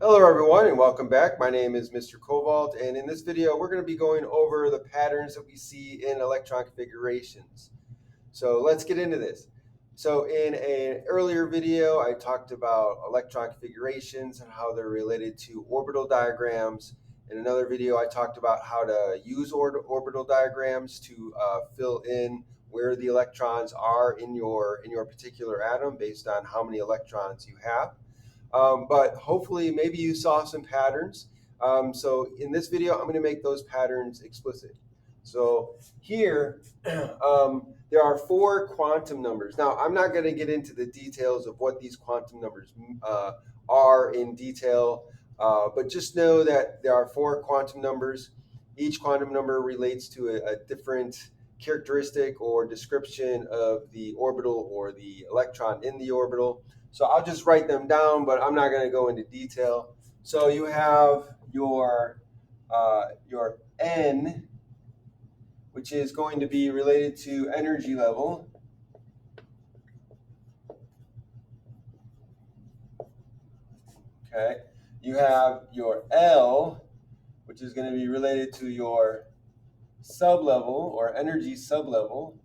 Hello everyone and welcome back. My name is Mr. Cobalt, and in this video we're going to be going over the patterns that we see in electron configurations. So let's get into this. So in an earlier video I talked about electron configurations and how they're related to orbital diagrams. In another video I talked about how to use orbital diagrams to fill in where the electrons are in your particular atom based on how many electrons you have. But hopefully maybe you saw some patterns. So in this video, I'm going to make those patterns explicit. So here, there are 4 quantum numbers. Now, I'm not going to get into the details of what these quantum numbers are in detail, but just know that there are 4 quantum numbers. Each quantum number relates to a different characteristic or description of the orbital or the electron in the orbital. So I'll just write them down, but I'm not going to go into detail. So you have your N, which is going to be related to energy level. Okay. You have your L, which is going to be related to your sublevel or energy sublevel.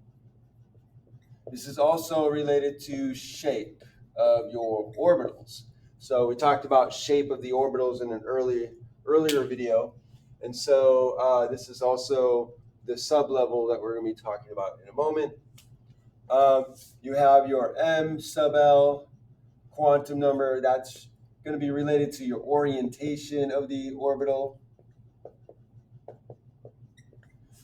This is also related to shape of your orbitals. So we talked about shape of the orbitals in an earlier video. And so this is also the sublevel that we're going to be talking about in a moment. You have your M sub L quantum number. That's going to be related to your orientation of the orbital.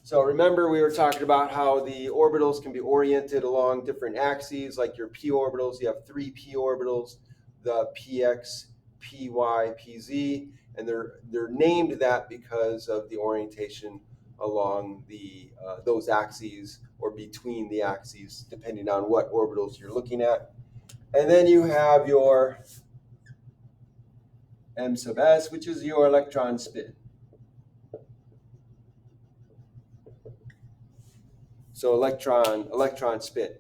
So remember we were talking about how the orbitals can be oriented along different axes, like your p orbitals. You have 3 p orbitals, the px, py, pz, and they're named that because of the orientation along the those axes or between the axes, depending on what orbitals you're looking at. And then you have your m sub s, which is your electron spin. So electron spin.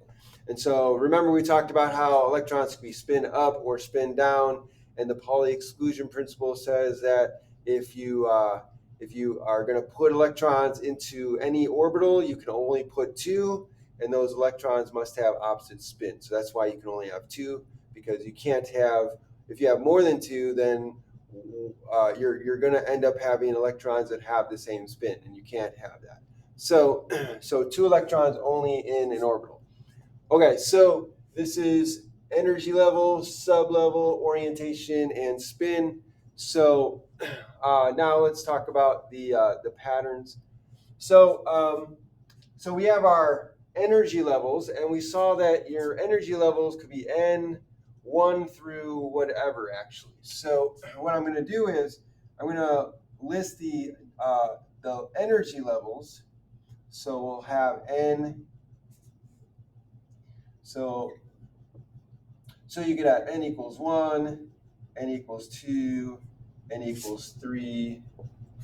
And so remember we talked about how electrons can be spin up or spin down, and the Pauli exclusion principle says that if you are going to put electrons into any orbital, you can only put 2, and those electrons must have opposite spin. So that's why you can only have 2, because you can't have, if you have more than 2, then you're going to end up having electrons that have the same spin, and you can't have that. So 2 electrons only in an orbital. Okay, so this is energy level, sublevel, orientation, and spin. So now let's talk about the patterns. So we have our energy levels, and we saw that your energy levels could be N1 through whatever, actually. So what I'm going to do is I'm going to list the energy levels. So we'll have N. So you could have N equals 1, N equals 2, N equals 3,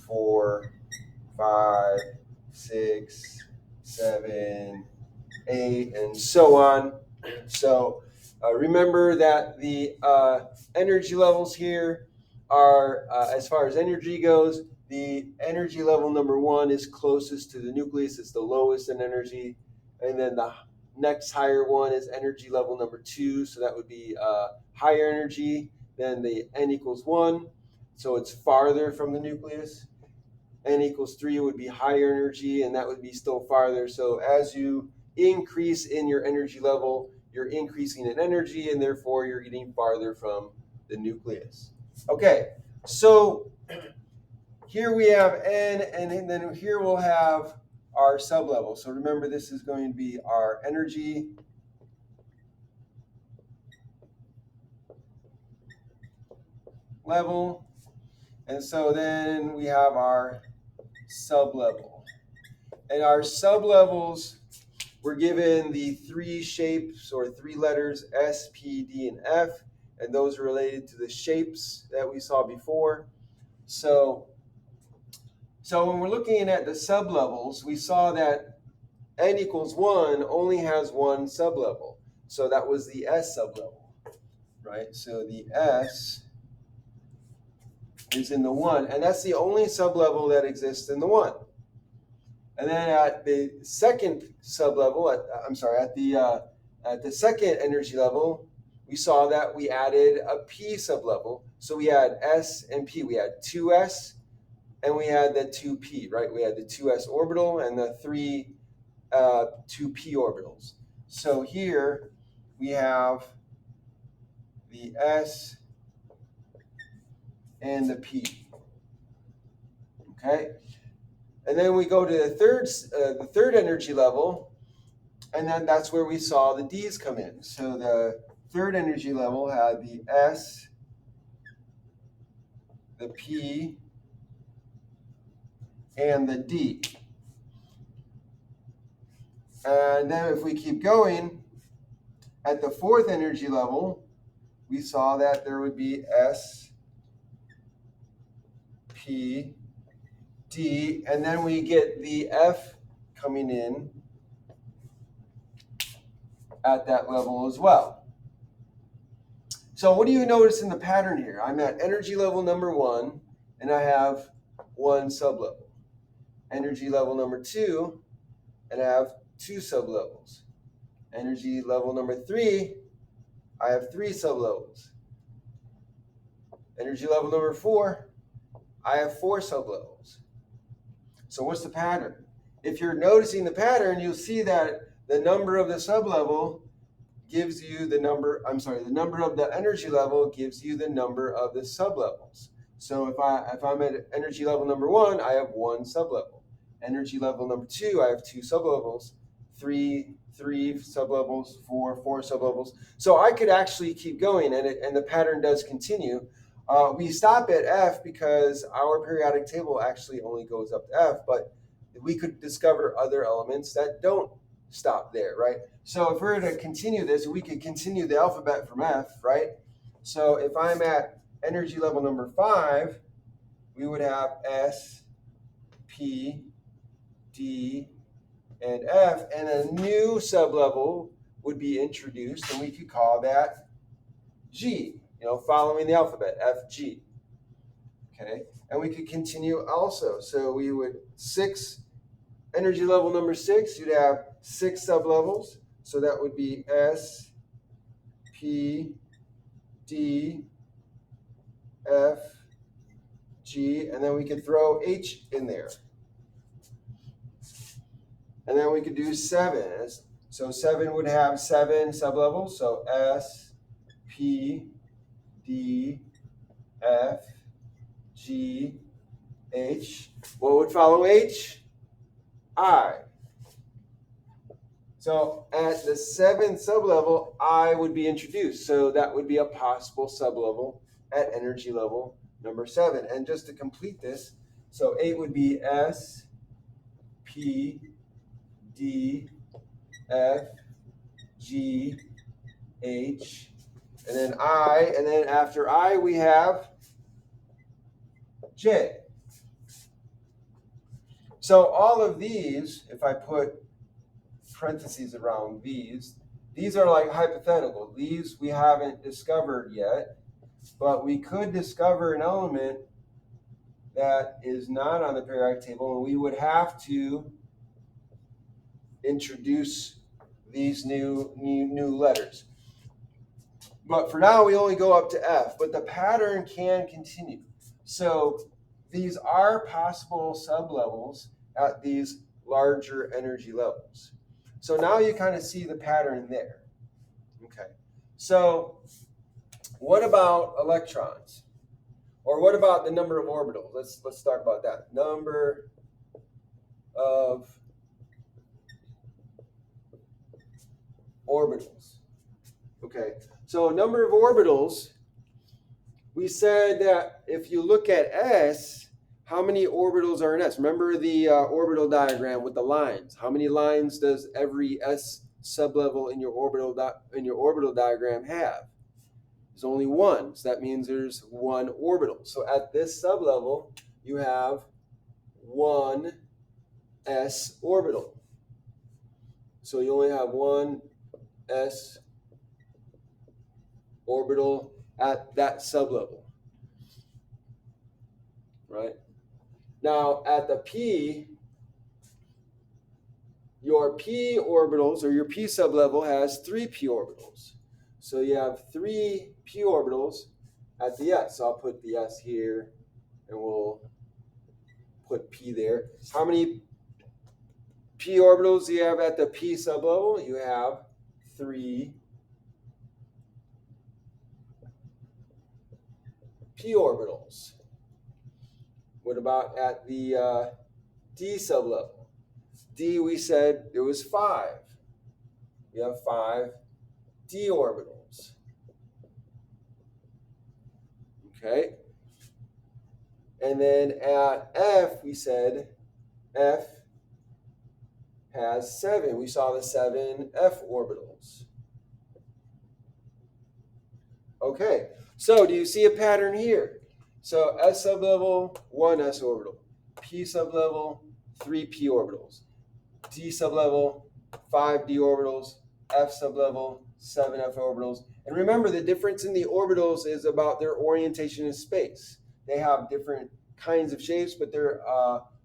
4, 5, 6, 7, 8, and so on. So remember that the energy levels here are, as far as energy goes, the energy level number 1 is closest to the nucleus. It's the lowest in energy. And then the next higher one is energy level number 2. So that would be higher energy than the N equals 1. So it's farther from the nucleus. N equals 3 would be higher energy, and that would be still farther. So as you increase in your energy level, you're increasing in energy, and therefore you're getting farther from the nucleus. Okay, so here we have N, and then here we'll have our sublevel. So remember, this is going to be our energy level. And so then we have our sublevel. And our sublevels, we're given the 3 shapes or 3 letters, S, P, D, and F. And those are related to the shapes that we saw before. So when we're looking at the sublevels, we saw that N equals 1 only has 1 sublevel. So that was the S sublevel, right? So the S is in the 1, and that's the only sublevel that exists in the 1. And then at the second sublevel, at the second energy level, we saw that we added a p sublevel. So we had s and p. We had 2s and we had the 2p, right? We had the 2s orbital and the 2p orbitals. So here we have the s and the p. Okay, and then we go to the third energy level, and then that's where we saw the D's come in. So the third energy level had the S, the P, and the D. And then if we keep going, at the fourth energy level, we saw that there would be S, P, D, and then we get the F coming in at that level as well. So what do you notice in the pattern here? I'm at energy level number 1, and I have 1 sublevel. Energy level number 2, and I have 2 sublevels. Energy level number 3, I have 3 sublevels. Energy level number 4, I have 4 sublevels. So what's the pattern? If you're noticing the pattern, you'll see that the number of the sublevel gives you the number of the energy level gives you the number of the sublevels. So if I'm at energy level number 1, I have 1 sublevel. Energy level number 2, I have 2 sublevels. 3 sublevels, 4 sublevels. So I could actually keep going, and the pattern does continue. We stop at F because our periodic table actually only goes up to F, but we could discover other elements that don't stop there, right? So if we're to continue this, we could continue the alphabet from F, right? So if I'm at energy level number 5, we would have S, P, D, and F, and a new sublevel would be introduced, and we could call that G, following the alphabet, F, G. Okay, and we could continue also. So we would energy level number 6, you'd have 6 sublevels. So that would be S, P, D, F, G, and then we could throw H in there. And then we could do 7. So 7 would have 7 sublevels. So S, P, D, F, G, H. What would follow H? I. So at the 7th sublevel, I would be introduced. So that would be a possible sublevel at energy level number 7. And just to complete this, so 8 would be S, P, D, F, G, H, and then I, and then after I we have J. So all of these, if I put parentheses around these are like hypothetical. These we haven't discovered yet, but we could discover an element that is not on the periodic table, and we would have to introduce these new letters. But for now, we only go up to F, but the pattern can continue. So these are possible sublevels at these larger energy levels. So now you kind of see the pattern there. Okay. So what about electrons? Or what about the number of orbitals? Let's talk about that. Number of orbitals. Okay. So number of orbitals, we said that if you look at S, how many orbitals are in S? Remember the orbital diagram with the lines. How many lines does every S sublevel in your orbital diagram have? There's only 1, so that means there's 1 orbital. So at this sublevel, you have 1 S orbital. So you only have 1 S orbital at that sublevel. right? Now at the p, your p orbitals or your p sublevel has 3 p orbitals. So you have 3 p orbitals at the s. So I'll put the s here and we'll put p there. How many p orbitals do you have at the p sublevel? You have 3 p orbitals. What about at the d sublevel? D, we said it was 5. We have 5 d orbitals. Okay. And then at F, we said F has 7. We saw the 7 F orbitals. Okay, so do you see a pattern here? So S sublevel, 1 S orbital. P sublevel, 3 P orbitals. D sublevel, 5 D orbitals. F sublevel, 7 F orbitals. And remember, the difference in the orbitals is about their orientation in space. They have different kinds of shapes, but they're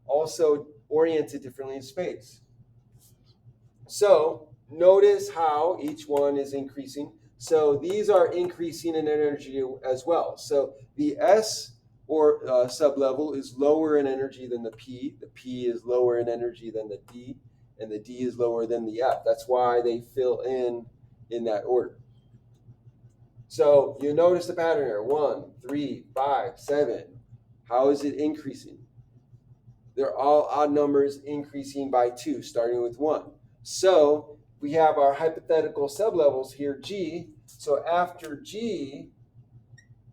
also oriented differently in space. So notice how each one is increasing. So these are increasing in energy as well. So the S or sublevel is lower in energy than the P. The P is lower in energy than the D, and the D is lower than the F. That's why they fill in that order. So you notice the pattern here: 1, 3, 5, 7. How is it increasing? They're all odd numbers increasing by 2, starting with 1. So we have our hypothetical sublevels here, G. So after G,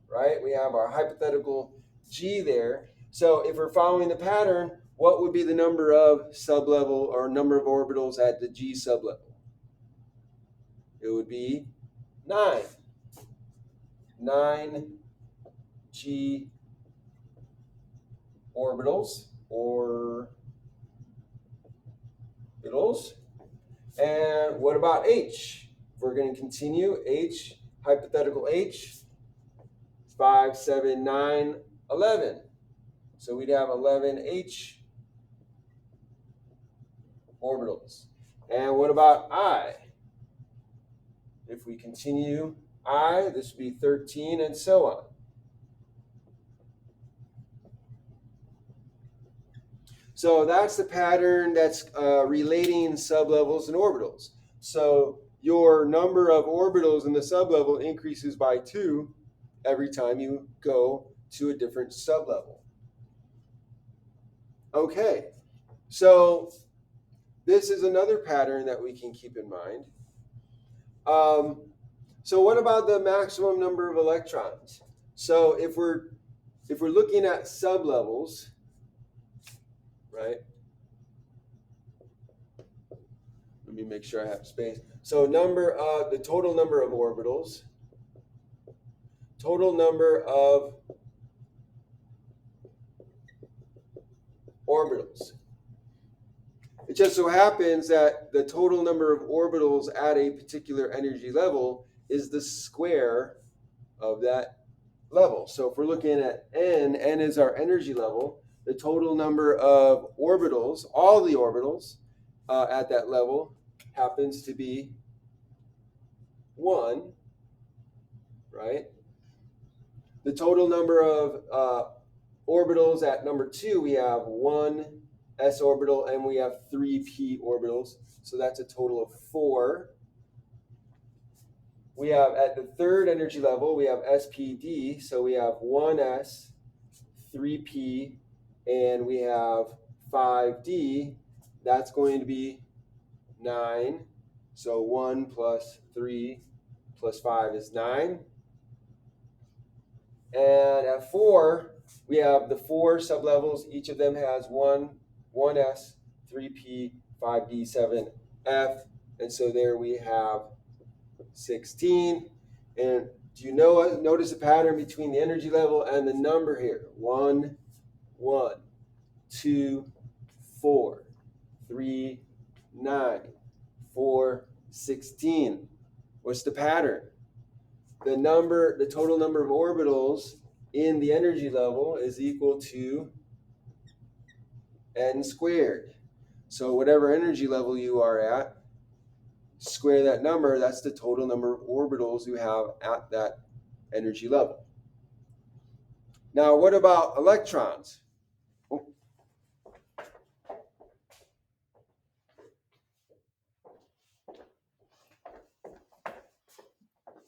right, we have our hypothetical G there. So if we're following the pattern, what would be the number of sublevel or number of orbitals at the G sublevel? It would be 9. 9 G orbitals or orbitals. And what about H? If we're going to continue, H, hypothetical H, 5, 7, 9, 11. So we'd have 11 H orbitals. And what about I? If we continue I, this would be 13 and so on. So that's the pattern that's relating sublevels and orbitals. So your number of orbitals in the sublevel increases by 2 every time you go to a different sublevel. Okay, so this is another pattern that we can keep in mind. So what about the maximum number of electrons? So if we're looking at sublevels, right? Let me make sure I have space. So the total number of orbitals, total number of orbitals. It just so happens that the total number of orbitals at a particular energy level is the square of that level. So if we're looking at N is our energy level, the total number of orbitals, all the orbitals at that level happens to be 1, right? The total number of orbitals at number 2, we have 1 S orbital and we have 3 P orbitals. So that's a total of 4. We have at the third energy level, we have SPD. So we have 1S, 3P, and we have 5D. That's going to be 9. So 1 plus 3 plus 5 is 9. And at 4, we have the 4 sublevels. Each of them has 1S, 3P, 5D, 7F. And so there we have 16. And do you notice a pattern between the energy level and the number here? 1, 1, 2, 4, 3, 9, 4, 16. What's the pattern? The total number of orbitals in the energy level is equal to n squared. So whatever energy level you are at, square that number, that's the total number of orbitals you have at that energy level. Now, what about electrons? Oh.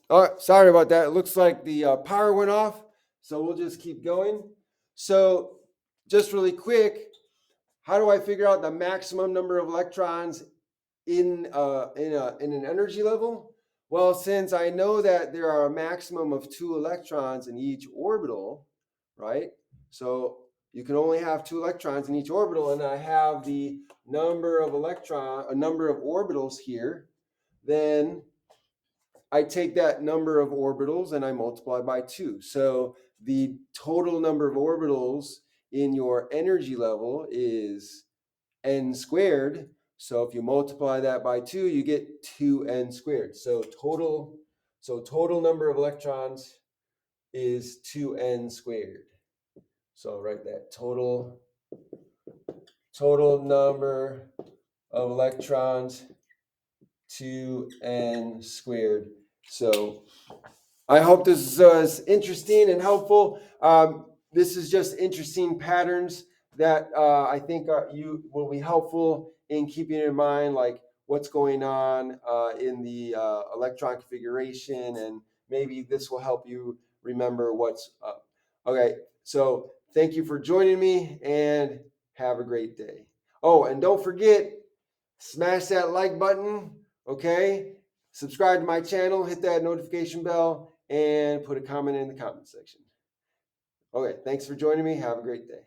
All right, sorry about that. It looks like the power went off, so we'll just keep going. So just really quick, how do I figure out the maximum number of electrons in an energy level? Well, since I know that there are a maximum of 2 electrons in each orbital, right? So you can only have 2 electrons in each orbital, and I have the number of orbitals here. Then I take that number of orbitals and I multiply by 2. So the total number of orbitals in your energy level is n squared. So if you multiply that by 2, you get 2n squared. So total number of electrons is 2n squared. So I'll write that total number of electrons 2n squared. So I hope this was interesting and helpful. This is just interesting patterns that I think you will be helpful in keeping in mind, like what's going on in the electron configuration, and maybe this will help you remember what's up. Okay, so thank you for joining me, and have a great day. Oh, and don't forget, smash that like button, okay? Subscribe to my channel, hit that notification bell, and put a comment in the comment section. Okay, thanks for joining me. Have a great day.